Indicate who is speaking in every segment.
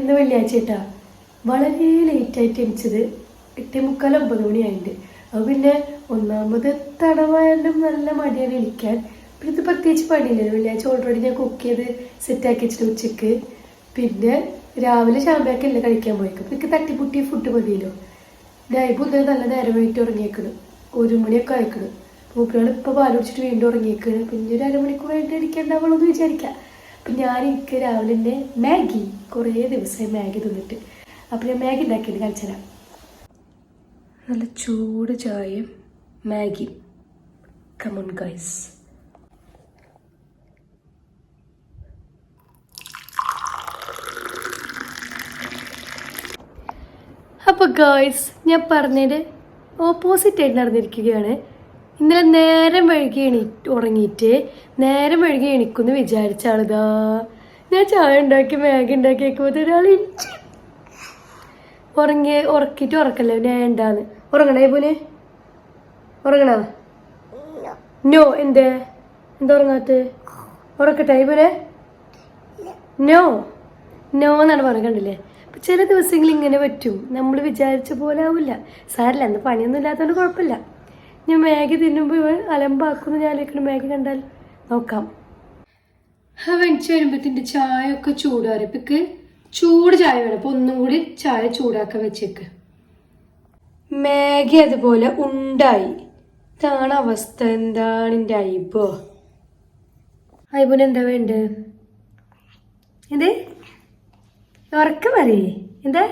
Speaker 1: ഇന്ന് വെള്ളിയാഴ്ച കേട്ടാ വളരെ ലേറ്റായിട്ട് എണിച്ചത് 8:45 9 മണിയായിട്ടുണ്ട്. അപ്പോൾ പിന്നെ ഒന്നാമത് തടവായാലും നല്ല മടിയാണ് എണിക്കാൻ. പിന്നെ ഇത് പ്രത്യേകിച്ച് പണിയില്ല. വെള്ളിയാഴ്ച ഓൾറെഡി ഞാൻ കുക്ക് ചെയ്ത് സെറ്റാക്കി വെച്ചിട്ട് ഉച്ചക്ക്. പിന്നെ രാവിലെ ശാമ്പയൊക്കെ കഴിക്കാൻ പോയേക്കും. എനിക്ക് തട്ടിപ്പുട്ടി ഫുഡ് മതിയല്ലോ. ഡൈബ് ഇന്നലെ നല്ല നേരം വേണ്ടി ഉറങ്ങിയേക്കണം. 1 മണിയൊക്കെ അയക്കണം. മൂപ്പരാൾ ഇപ്പോൾ പാൽ കുടിച്ചിട്ട് വീണ്ടും ഉറങ്ങിയേക്കണം. പിന്നെ ഒരു അരമണിക്കൂർ കഴിഞ്ഞിട്ട് എണിക്കേണ്ടാവുള്ളൂ എന്ന് വിചാരിക്കാം. അപ്പം എനിക്ക് രാവിലെ തന്നെ മാഗി കുറേ ദിവസമായി മാഗി തിന്നിട്ട്. അപ്പം ഞാൻ മാഗി ഉണ്ടാക്കിയത് കാണിച്ചു തരാം. നല്ല ചൂട് ചായയും മാഗി. Come on guys. അപ്പോൾ ഗൈസ് ഞാൻ പറഞ്ഞത് ഓപ്പോസിറ്റായിട്ട് നടന്നിരിക്കുകയാണ്. ഇന്നലെ നേരം വൈകി ഉറങ്ങിയിട്ട് നേരം വൈകി എണിക്കുമെന്ന് വിചാരിച്ച ആളിതാ ഞാൻ ചായ ഉണ്ടാക്കി മാഗി ഉണ്ടാക്കി വെക്കുമ്പോൾ ഒരാൾ ഉറക്കിയിട്ട് ഉറക്കല്ലേ വേണ്ടാന്ന്. ഉറങ്ങണേ പോലെ ഉറങ്ങണ നോ എന്താ ഉറങ്ങാത്ത ഉറക്കട്ടെ പോലെ നോ എന്നാണ് പറഞ്ഞത്. കണ്ടില്ലേ? അപ്പം ചില ദിവസങ്ങൾ ഇങ്ങനെ പറ്റും. നമ്മൾ വിചാരിച്ച പോലെ ആവില്ല. സാരില്ല, അന്ന് പണിയൊന്നും ഇല്ലാത്തതുകൊണ്ട് കുഴപ്പമില്ല. ഞാൻ മാഗി തിന്നുമ്പോൾ ഇവൻ അലമ്പാക്കുന്നു. ഞാനേക്കണം മാഗി കണ്ടാൽ നോക്കാം. വെച്ച് വരുമ്പോഴത്തേൻ്റെ ചായ ഒക്കെ ചൂടാറി. ഇപ്പൊക്ക് ചൂട് ചായ വേണം. അപ്പോൾ ഒന്നും കൂടി ചായ ചൂടാക്കാൻ വെച്ചേക്ക്. മാഗി അതുപോലെ ഉണ്ടായി. ഇതാണ് അവസ്ഥ. എന്താണ് എൻ്റെ അയിബോ? അയിബോന് എന്താ വേണ്ടത്? എന്ത് ഉറക്കം പറയേ? എന്താ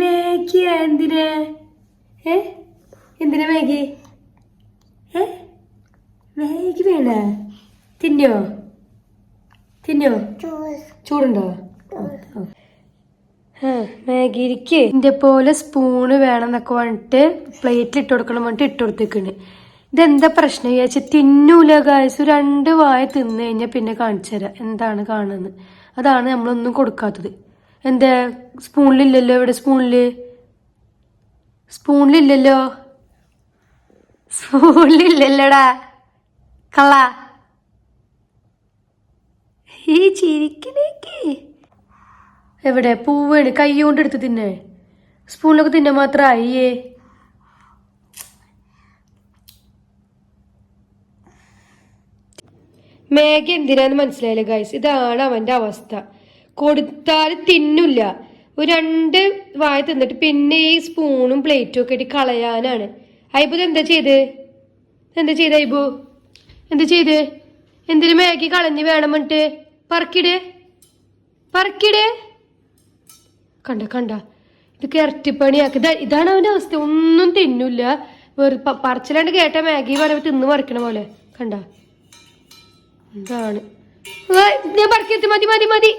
Speaker 1: മാഗി? എന്തിനാ എന്തിനാ മാഗി? മാഗി വേണ? തിന്നോ ചൂടുണ്ടോ? മാഗി ഇരിക്കേ. ഇതിന്റെ പോലെ സ്പൂണ് വേണം എന്നൊക്കെ പറഞ്ഞിട്ട് പ്ലേറ്റിൽ ഇട്ട് കൊടുക്കണം പറഞ്ഞിട്ട് ഇട്ട് കൊടുത്തേക്കണ്. ഇതെന്താ പ്രശ്നം വിചാരിച്ച തിന്നൂല ഗായ്സ്. 2 വായ തിന്നു കഴിഞ്ഞാൽ പിന്നെ കാണിച്ചു തരാം എന്താണ് കാണുന്നത്. അതാണ് നമ്മളൊന്നും കൊടുക്കാത്തത്. എന്താ സ്പൂണിലില്ലല്ലോ? ഇവിടെ സ്പൂണിലില്ലല്ലോടാ കള്ള. ഈ ചിരിക്കണേക്ക് എവിടെ പൂവേണ്? കൈ കൊണ്ട് എടുത്ത് തിന്നേ. സ്പൂണിലൊക്കെ തിന്നാൻ മാത്രം അയ്യേ. മാഗി എന്തിനാന്ന് മനസ്സിലായില്ല ഗൈസ്. ഇതാണ് അവന്റെ അവസ്ഥ. കൊടുത്താൽ തിന്നില്ല. ഒരു 2 വായ തിന്നിട്ട് പിന്നെ ഈ സ്പൂണും പ്ലേറ്റും ഒക്കെ ഇട്ട് കളയാനാണ്. അയ്ബു എന്താ ചെയ്ത് അയ്ബു? എന്താ ചെയ്ത്? എന്തിനു മാഗി കളഞ്ഞ് വേണം പറഞ്ഞിട്ട് പറക്കിട്. കണ്ട ഇത് ഇരട്ടിപ്പണിയാക്കി. ഇതാണ് അവന്റെ അവസ്ഥ. ഒന്നും തിന്നില്ല. പറിച്ചിലാണ്ട് കേട്ട മാഗി പറയുമ്പോ തിന്ന് പറിക്കണ പോലെ. കണ്ട ഇതാണ്. ഞാൻ പറക്കിയെത്തി. മതി.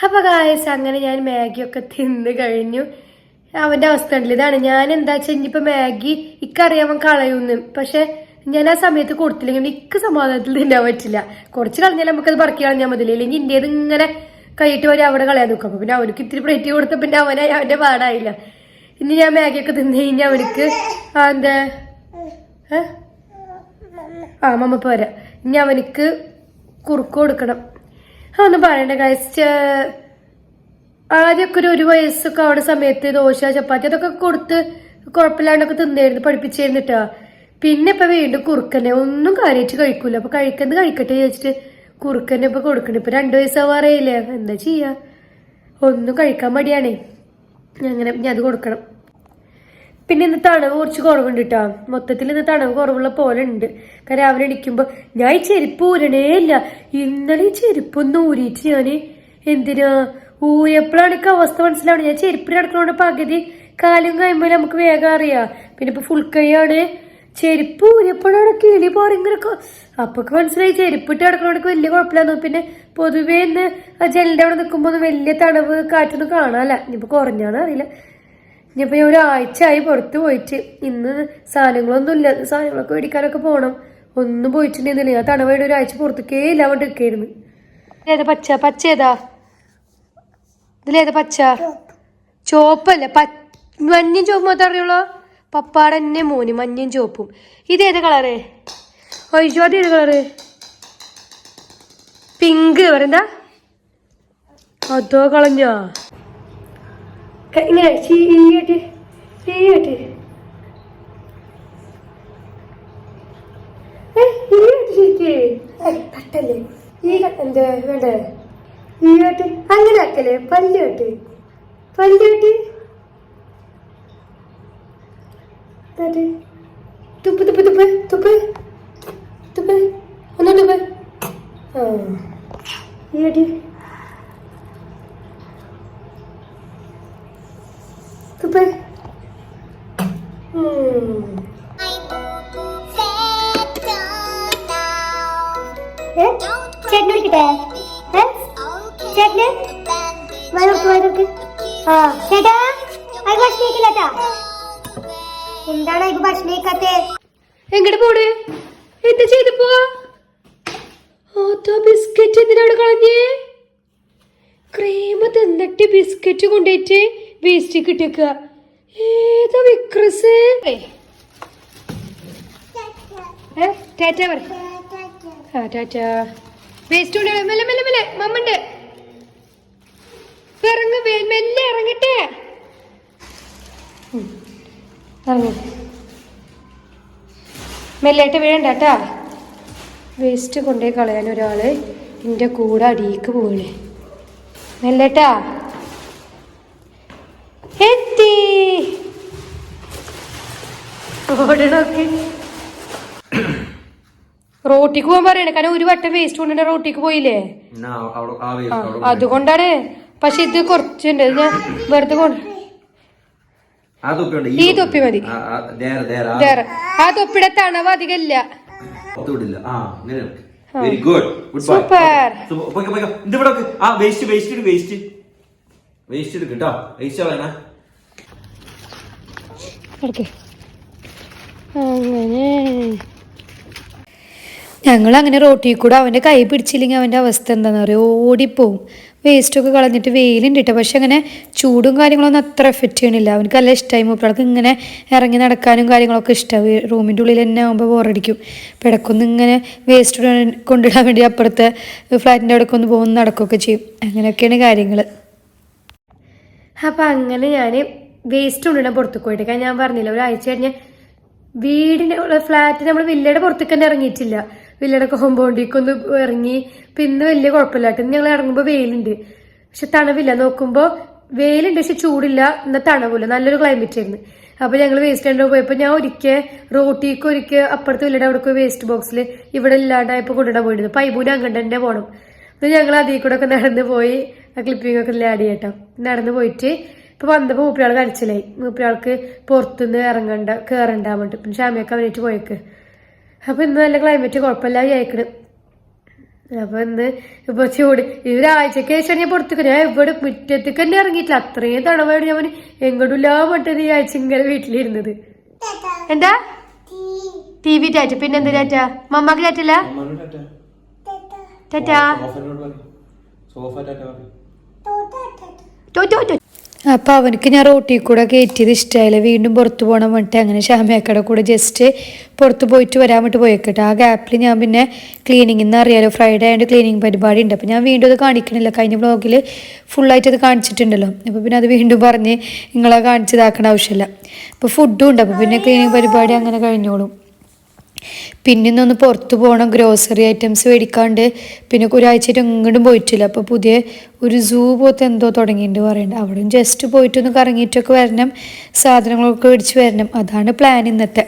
Speaker 1: അപ്പൊ ഗായ്സ് അങ്ങനെ ഞാൻ മാഗിയൊക്കെ തിന്ന് കഴിഞ്ഞു. അവന്റെ അവസ്ഥ ഉണ്ടല്ലോ. ഇതാണ്. ഞാൻ എന്താ വെച്ചാൽ ഇനിയിപ്പോ മാഗി ഇക്കറിയാവൻ കളയുന്നു. പക്ഷെ ഞാൻ ആ സമയത്ത് കൊടുത്തില്ലെങ്കിൽ ഇക്ക് സമാധാനത്തിൽ തിന്നാൻ പറ്റില്ല. കുറച്ച് കളഞ്ഞാൽ നമുക്കത് പറക്കി കളഞ്ഞാൽ മതില്ല. ഇല്ലെങ്കിൽ ഇന്ത്യത് ഇങ്ങനെ കൈയിട്ട് വരെ അവിടെ കളയാൻ നോക്കും. അപ്പൊ പിന്നെ അവനക്ക് ഇത്തിരി പ്ലേറ്റ് കൊടുത്ത പിന്നെ അവന്റെ പാടായില്ല. ഇനി ഞാൻ മാഗിയൊക്കെ തിന്ന് കഴിഞ്ഞാൽ അവനക്ക് എന്താ മമ്മ പോരാ. ഇനി അവനക്ക് കുറുക്ക് കൊടുക്കണം. ഒന്നും പറയണ്ട ഗൈസ്. ആദ്യമൊക്കെ ഒരു 1 വയസ്സൊക്കെ അവിടെ സമയത്ത് ദോശ ചപ്പാത്തി അതൊക്കെ കൊടുത്ത് കുഴപ്പമില്ലാണ്ടൊക്കെ തിന്നായിരുന്നു, പഠിപ്പിച്ചിരുന്നിട്ടാ. പിന്നെ ഇപ്പൊ വീണ്ടും കുറുക്കന്നെ. ഒന്നും കാര്യമായിട്ട് കഴിക്കൂല. അപ്പൊ കഴിക്കട്ടെ ചോദിച്ചിട്ട് കുറുക്കന്നെ ഇപ്പൊ കൊടുക്കണേ. ഇപ്പൊ 2 വയസ്സാവാറേയില്ലേ. എന്താ ചെയ്യാ? ഒന്നും കഴിക്കാൻ മടിയാണേ. അങ്ങനെ ഞാൻ അത് കൊടുക്കണം. പിന്നെ ഇന്ന് തണവ് കുറച്ച് കുറവുണ്ട് കേട്ടോ. മൊത്തത്തിൽ ഇന്ന് തണവ് കുറവുള്ള പോലെ ഉണ്ട്. കാരണം രാവിലെ എണിക്കുമ്പോ ഞാൻ ഈ ചെരുപ്പ് ഊരണേ ഇല്ല. ഇന്നലെ ഈ ചെരുപ്പൊന്നും ഊരിയിട്ട് ഞാന് എന്തിനാ ഊരിയപ്പോഴാണ് എനിക്ക് അവസ്ഥ മനസ്സിലാവണം. ഞാൻ ചെരുപ്പിന് നടക്കണോണ്ട് പകുതി കാലും കഴിയുമ്പോൾ നമുക്ക് വേഗം അറിയാം. പിന്നെ ഇപ്പൊ ഫുൾ കൈയാണ്. ചെരുപ്പ് ഊരിയപ്പോഴാണ് കിളി പോറിങ്ങനൊക്കെ. അപ്പൊക്കെ മനസ്സിലായി ചെരുപ്പിട്ട് നടക്കണോടൊക്കെ വലിയ കുഴപ്പമില്ലാന്ന്. പിന്നെ പൊതുവേ ഇന്ന് ആ ജനലിന്റെ അവിടെ നിൽക്കുമ്പോ ഒന്നും വലിയ തണവ് കാറ്റൊന്നും കാണാനല്ല. ഇനിയിപ്പോ കുറഞ്ഞാണ് അറിയില്ല. ഇനിയിപ്പോൾ ഞാൻ ഒരാഴ്ചയായി പുറത്ത് പോയിട്ട്. ഇന്ന് സാധനങ്ങളൊന്നും ഇല്ല. സാധനങ്ങളൊക്കെ മേടിക്കാനൊക്കെ പോകണം. ഒന്നും പോയിട്ടുണ്ടെന്നില്ല. ഞാൻ തണവായിട്ട് ഒരാഴ്ച പുറത്തേക്കേ ഇല്ല അവിടെ നിൽക്കായിരുന്നു. ഏതാ പച്ച ഏതാ? ഇതിലേതാ പച്ച? ചോപ്പല്ല മഞ്ഞയും ചുവപ്പും മാത്രമേ അറിയുള്ളൂ. പപ്പാടെ തന്നെ മോന് മഞ്ഞയും ചുവപ്പും. ഇതേത് കളറ്? ഒഴിച്ചോ, അത് ഏത് കളറ്? പിങ്ക് പറയണ്ട. അതോ കളഞ്ഞോ? ഇങ്ങനെ ചീട്ട് തട്ടല്ലേ ഈ എന്താ വേണ്ടേ? ഈ കേട്ട് അങ്ങനെ ആക്കല്ലേ? പല്ല് കേട്ട് തുപ്പ് തുപ്പ് തുപ്പ് തുപ്പ് തുപ്പ് ഒന്നും തുപ്പ്. ആ ഈ കേട്ട് തുപ്പ്. ചേട്ടന് വിളിക്കട്ടെ? ചേട്ടന് ആ ചേട്ടാ അത് ഭക്ഷണിക്കില്ലാട്ടാ. എന്താണ് ഇത് ഭക്ഷണിക്കാത്തെ? എങ്ങോട്ട് പോണ്? എന്താ ചെയ്ത് പോവാ? ബിസ്ക്കറ്റ് എന്തിനാണ് കളഞ്ഞേ? ക്രീം തിന്നിട്ട് ബിസ്ക്കറ്റ് കൊണ്ടുപോയിട്ട് വേസ്റ്റ് കിട്ടിയേക്കുക. ഏതാ വിക്രസ്? ടാറ്റ പറ. ആ ടാറ്റ. വേസ്റ്റ് കൊണ്ട് മെല്ലെ മെല്ലെ മെല്ലെ മമ്മണ്ട് ഇറങ്ങ. മെല്ലെ ഇറങ്ങട്ടെ. ഇറങ്ങ മെല്ലായിട്ട് വീഴണ്ടാട്ടാ. വേസ്റ്റ് കൊണ്ടുപോയി കളയാൻ ഒരാള് എൻ്റെ കൂടെ അടിയിക്ക് പോവണേ. മെല്ലേട്ടാ. എത്തി ഓടണോക്കെ. റോട്ടിക്ക് പോകാൻ പറയണേ. കാരണം ഒരു വട്ടം വേസ്റ്റ് കൊണ്ടുണ്ട് റോട്ടിക്ക് പോയില്ലേ, അതുകൊണ്ടാണ്. പക്ഷെ ഇത് കുറച്ചുണ്ട്. ഞാൻ വെറുതെ കൊണ്ട് ഈ തൊപ്പി മതി. ആ തൊപ്പിയുടെ തണവ് അധികം ഇല്ല. സൂപ്പർ. അങ്ങനെ ഞങ്ങളങ്ങനെ റോട്ടിൽ കൂടെ അവൻ്റെ കൈ പിടിച്ചില്ലെങ്കിൽ അവൻ്റെ അവസ്ഥ എന്താണെന്ന് പറയുക, ഓടിപ്പോവും. വേസ്റ്റൊക്കെ കളഞ്ഞിട്ട്. വെയിലുണ്ട് കേട്ടോ, പക്ഷെ അങ്ങനെ ചൂടും കാര്യങ്ങളൊന്നും അത്ര എഫക്റ്റ് ചെയ്യണില്ല. അവനക്ക് നല്ല ഇഷ്ടമായി. മൂപ്പർക്ക് ഇങ്ങനെ ഇറങ്ങി നടക്കാനും കാര്യങ്ങളൊക്കെ ഇഷ്ടമാണ്. റൂമിൻ്റെ ഉള്ളിൽ തന്നെ ആകുമ്പോൾ ബോറടിക്കും. അപ്പോൾ ഇടയ്ക്കൊന്ന് ഇങ്ങനെ വേസ്റ്റ് കൊണ്ടിടാൻ വേണ്ടി അപ്പുറത്തെ ഫ്ലാറ്റിൻ്റെ അവിടേക്ക് ഒന്ന് പോകുന്ന നടക്കുകയൊക്കെ ചെയ്യും. അങ്ങനെയൊക്കെയാണ് കാര്യങ്ങൾ. അപ്പം അങ്ങനെ ഞാൻ വേസ്റ്റ് കൊണ്ടിടാൻ പുറത്തേക്ക് പോയിട്ട്, കാരണം ഞാൻ പറഞ്ഞില്ല ഒരാഴ്ച കഴിഞ്ഞ് വീടിൻ്റെ ഫ്ലാറ്റ് നമ്മൾ വില്ലയുടെ പുറത്തേക്ക് തന്നെ ഇറങ്ങിയിട്ടില്ല. വില്ലയുടെ കോമ്പൗണ്ടിക്കൊന്ന് ഇറങ്ങി. പിന്നെ വലിയ കുഴപ്പമില്ലാട്ട് ഞങ്ങൾ ഇറങ്ങുമ്പോൾ വെയിലുണ്ട്, പക്ഷെ തണവില്ല. നോക്കുമ്പോൾ വെയിലുണ്ട് പക്ഷെ ചൂടില്ല, എന്നാൽ തണവില്ല. നല്ലൊരു ക്ലൈമറ്റ് ആയിരുന്നു. അപ്പോൾ ഞങ്ങൾ വേസ്റ്റ് കൊണ്ട് പോയപ്പോൾ ഞാൻ ഒരിക്കൽ അപ്പുറത്ത് വില്ലയുടെ അവിടെ വേസ്റ്റ് ബോക്സിൽ ഇവിടെ ഇല്ലാണ്ടായപ്പോൾ കൊണ്ടിടാൻ പോയിരുന്നു. പൈബൂന് അങ്ങോട്ട് തന്നെ പോകണം. അപ്പോൾ ഞങ്ങൾ അതിൽ കൂടെ ഒക്കെ നടന്ന് പോയി ആ ക്ലിപ്പിംഗ് ഒക്കെ ആഡ് ചെയ്യട്ടോ. നടന്ന് പോയിട്ട് ഇപ്പൊ വന്നപ്പോ മൂപ്പരാൾ കരച്ചിലായി. മൂപ്പരാൾക്ക് പുറത്തുനിന്ന് കേറണ്ടാൻ വേണ്ടി. പിന്നെ ഷാമിയൊക്കെ അവനേറ്റ് പോയേക്ക്. അപ്പൊ ഇന്ന് നല്ല ക്ലൈമറ്റ് കുഴപ്പമില്ല അയക്കണ്. അപ്പൊ ഇന്ന് ഇപ്പൊ ചൂട് ഒരാഴ്ചക്ക് ശേഷം ഞാൻ പുറത്തേക്ക്, ഞാൻ ഇവിടെ മുറ്റത്തേക്ക് തന്നെ ഇറങ്ങിയിട്ടില്ല. അത്രയും തണവായിട്ട് ഞാൻ എങ്ങോട്ടില്ല പറ്റത് ഈ ആഴ്ച ഇങ്ങനെ വീട്ടിലിരുന്നത്. എന്താ TV ടാറ്റ? പിന്നെ എന്താ ടാറ്റ? മമ്മക്ക് ടാറ്റല്ല? ടാറ്റാ. അപ്പോൾ അവനക്ക് ഞാൻ റോട്ടിൽ കൂടെ കയറ്റിയത് ഇഷ്ടമായില്ല. വീണ്ടും പുറത്ത് പോകണം വേണ്ടിട്ട് അങ്ങനെ ഷാമിയാക്കടെ കൂടെ ജസ്റ്റ് പുറത്ത് പോയിട്ട് വരാൻ വേണ്ടി പോയേക്കട്ടെ. ആ ഗ്യാപ്പിൽ ഞാൻ പിന്നെ ക്ലീനിങ്ങിൽ നിന്ന് അറിയാലോ, ഫ്രൈഡേ ആയതുകൊണ്ട് ക്ലീനിങ് പരിപാടി ഉണ്ട്. അപ്പോൾ ഞാൻ വീണ്ടും അത് കാണിക്കണില്ല. കഴിഞ്ഞ വ്ളോഗിൽ ഫുള്ളായിട്ട് അത് കാണിച്ചിട്ടുണ്ടല്ലോ. അപ്പോൾ പിന്നെ അത് വീണ്ടും പറഞ്ഞ് നിങ്ങളെ കാണിച്ചതാക്കേണ്ട ആവശ്യമില്ല. അപ്പോൾ ഫുഡും ഉണ്ട്. അപ്പോൾ പിന്നെ ക്ലീനിങ് പരിപാടി അങ്ങനെ കഴിഞ്ഞോളും. പിന്നെ ഇന്നൊന്ന് പുറത്ത് പോകണം, ഗ്രോസറി ഐറ്റംസ് മേടിക്കാണ്ട്. പിന്നെ ഒരാഴ്ചയായിട്ട് എങ്ങോട്ടും പോയിട്ടില്ല. അപ്പോൾ പുതിയ ഒരു സൂ പോലത്തെ എന്തോ തുടങ്ങിയിട്ട് പറയുന്നുണ്ട്. അവിടെ ജസ്റ്റ് പോയിട്ടൊന്ന് കറങ്ങിയിട്ടൊക്കെ വരണം, സാധനങ്ങളൊക്കെ മേടിച്ച് വരണം. അതാണ് പ്ലാൻ ഇന്നത്തെ.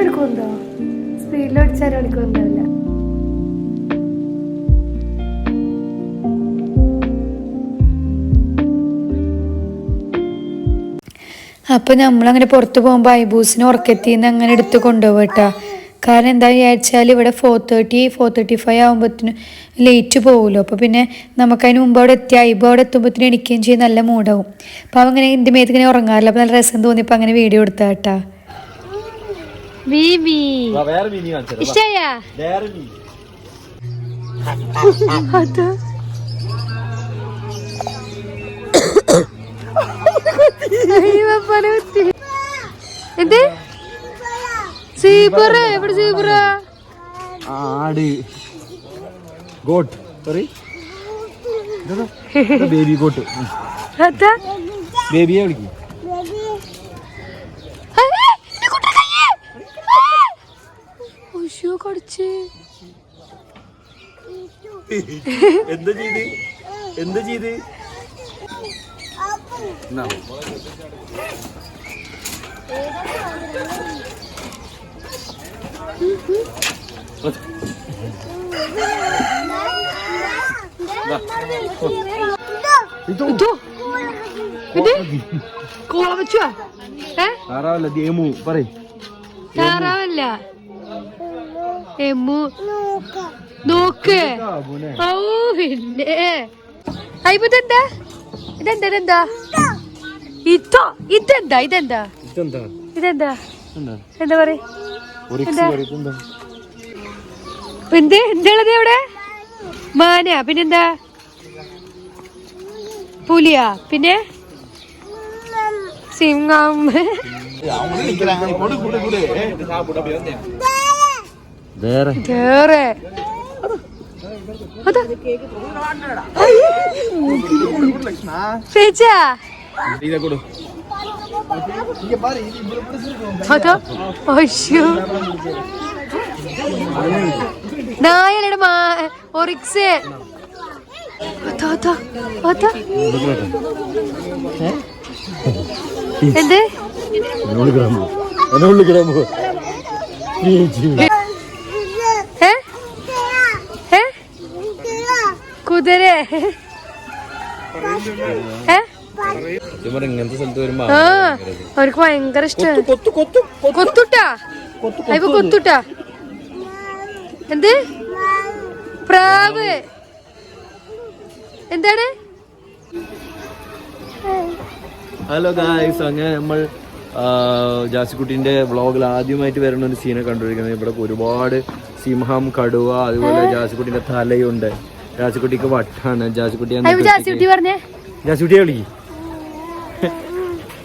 Speaker 1: എടുക്കുന്നുണ്ടോ? സ്പീഡിൽ അടിച്ചാലും എടുക്കുന്നുണ്ടാവില്ല. അപ്പോൾ നമ്മളങ്ങനെ പുറത്ത് പോകുമ്പോൾ ഐബൂസിന് ഉറക്കത്തിന്ന് അങ്ങനെ എടുത്ത് കൊണ്ടുപോകും കേട്ടോ. കാരണം എന്താ വിചാരിച്ചാൽ ഇവിടെ 4:35 ആകുമ്പോഴത്തേനും ലേറ്റ് പോകുമല്ലോ. അപ്പോൾ പിന്നെ നമുക്കതിന് മുമ്പ് അവിടെ എത്തി ഐബു അവിടെ എത്തുമ്പോഴത്തേനും എണിക്കുകയും ചെയ്യും, നല്ല മൂടാവും. അപ്പോൾ അങ്ങനെ എൻ്റെ മേത്ത് ഇങ്ങനെ ഉറങ്ങാറില്ല. അപ്പോൾ നല്ല രസം തോന്നിയപ്പോൾ അങ്ങനെ വീഡിയോ എടുത്താ കേട്ടാ. മീമി ഇഷ്ടായ എന്ത് സീബ്ര എവിടെ സീബ്ര
Speaker 2: ആട് ഗോട്ട് സോറി ബേബി ഗോട്ട് ബേബിയെ വിളിക്കും
Speaker 1: കടിച്ച്
Speaker 2: എന്താ ചെയ്ത് എന്താ ചെയ്ത്
Speaker 1: കോള വെച്ചോ
Speaker 2: താറാവല്ല ദേമു പറയ്
Speaker 1: താറാവല്ല എമ്മു നോക്ക് ഓ പിന്നെ ഇതെന്താ ഇതെന്താ ഇതെന്താ ഇതോ ഇതെന്താ ഇതെന്താ ഇതെന്താ എന്താ പറയ എന്ത് എന്താണത് അവിടെ മാനാ പിന്നെന്താ പുലിയാ പിന്നെ സിംഹം കേറെ ചേച്ചാ അതോ അയ്യോ നായലയുടെ ഒറിക്സ് എന്ത് കുതിര
Speaker 2: ഇങ്ങനത്തെ സ്ഥലത്ത് വരുമ്പോ
Speaker 1: അവർക്ക് ഭയങ്കര ഇഷ്ടം കൊത്തുട്ടാ ഇപ്പൊ കൊത്തുട്ടാ എന്ത് പ്രാവ് എന്താണ്
Speaker 2: ഹലോ ഗായ്സ് അങ്ങനെ നമ്മൾ ജാസിക്കുട്ടിന്റെ വ്ളോഗിൽ ആദ്യമായിട്ട് വരുന്ന ഒരു സീനെ കണ്ടുപിടിക്കുന്നത് ഇവിടെ ഒരുപാട് സിംഹം കടുവ അതുപോലെ ജാസിക്കുട്ടിന്റെ തലയുണ്ട് ജാസിക്കുട്ടിക്ക് വട്ടാണ് ജാസിക്കുട്ടിയെ വിളിക്കും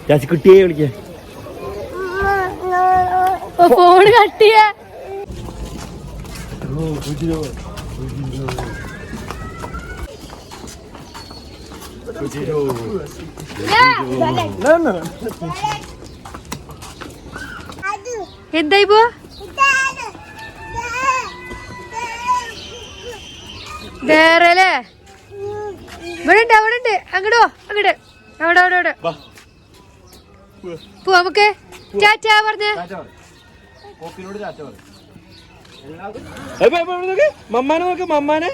Speaker 2: ജാസിക്കുട്ടിയെ വിളിക്ക
Speaker 1: ഫോൺ കട്ടിയ എന്തായി പോ വേറെല്ലേ ഇവിടെ ഉണ്ട് അവിടെ ഉണ്ട് അങ്ങോട്ടോ അങ്ങോട്ട് അവിടെ അവിടെ അവിടെ പോ നമുക്ക് ടാറ്റാ പറഞ്ഞേ
Speaker 2: മമ്മാനെ നോക്ക് മമ്മാനെ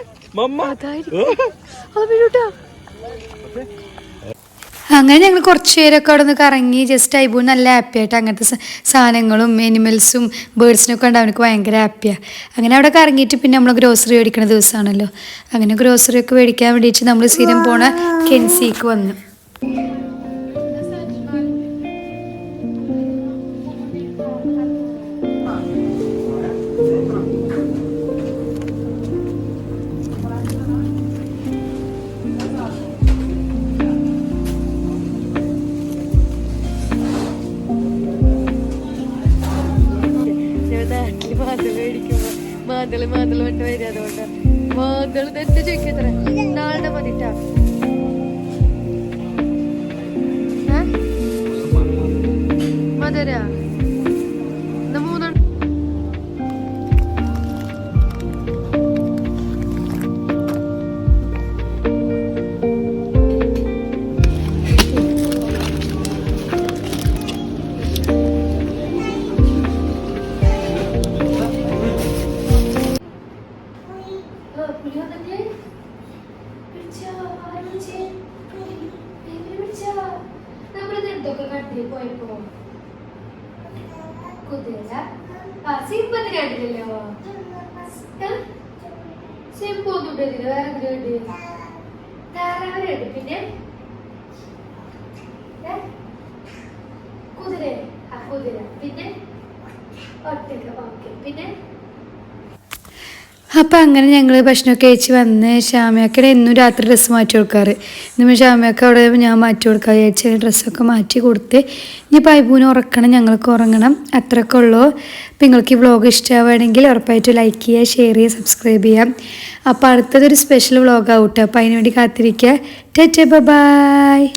Speaker 1: അങ്ങനെ ഞങ്ങൾ കുറച്ച് പേരൊക്കെ അവിടെ നിന്ന് കറങ്ങി ജസ്റ്റ് ഐബു നല്ല ഹാപ്പി ആയിട്ട് അങ്ങനത്തെ സാധനങ്ങളും എനിമൽസും ബേർഡ്സിനൊക്കെ ഉണ്ട് അവനക്ക് ഭയങ്കര ഹാപ്പിയാണ് അങ്ങനെ അവിടെ കറങ്ങിയിട്ട് പിന്നെ നമ്മൾ ഗ്രോസറി മേടിക്കുന്ന ദിവസമാണല്ലോ അങ്ങനെ ഗ്രോസറി ഒക്കെ മേടിക്കാൻ വേണ്ടിയിട്ട് നമ്മൾ സ്ഥിരം പോണ കെൻസിക്ക് വന്നു മാന്തള് വട്ട് വരിക അതുകൊണ്ട് മാന്തള് തന്നെ ചോദിക്കത്ര നാളെ മതിട്ടാ മധുര മൂന്നെണ്ണം സിംഹത്തിനായിട്ടില്ലല്ലോ സിംഹൊന്നും വേറെ എന്തിനാ താറാവിനുണ്ട് പിന്നെ കുതിര കുതിര പിന്നെ പിന്നെ അപ്പം അങ്ങനെ ഞങ്ങൾ ഭക്ഷണമൊക്കെ കഴിച്ച് വന്ന് ഷാമിയാക്കടെ എന്നും രാത്രി ഡ്രസ്സ് മാറ്റി കൊടുക്കാറ്. ഇന്ന് ഷാമിയാക്ക അവിടെ ഞാൻ മാറ്റി കൊടുക്കാൻ വിചാരിച്ച ഡ്രസ്സൊക്കെ മാറ്റി കൊടുത്ത് ഇനി പൈബൂന് ഉറക്കണം, ഞങ്ങൾക്ക് ഉറങ്ങണം. അത്രയൊക്കെ ഉള്ളൂ. അപ്പം നിങ്ങൾക്ക് ഈ വ്ളോഗ് ഇഷ്ടമാവുകയാണെങ്കിൽ ഉറപ്പായിട്ട് ലൈക്ക് ചെയ്യുക, ഷെയർ ചെയ്യുക, സബ്സ്ക്രൈബ് ചെയ്യാം. അപ്പോൾ അടുത്തതൊരു സ്പെഷ്യൽ വ്ളോഗാവും കേട്ടോ. അപ്പോൾ അതിനുവേണ്ടി കാത്തിരിക്കുക. Tata bye.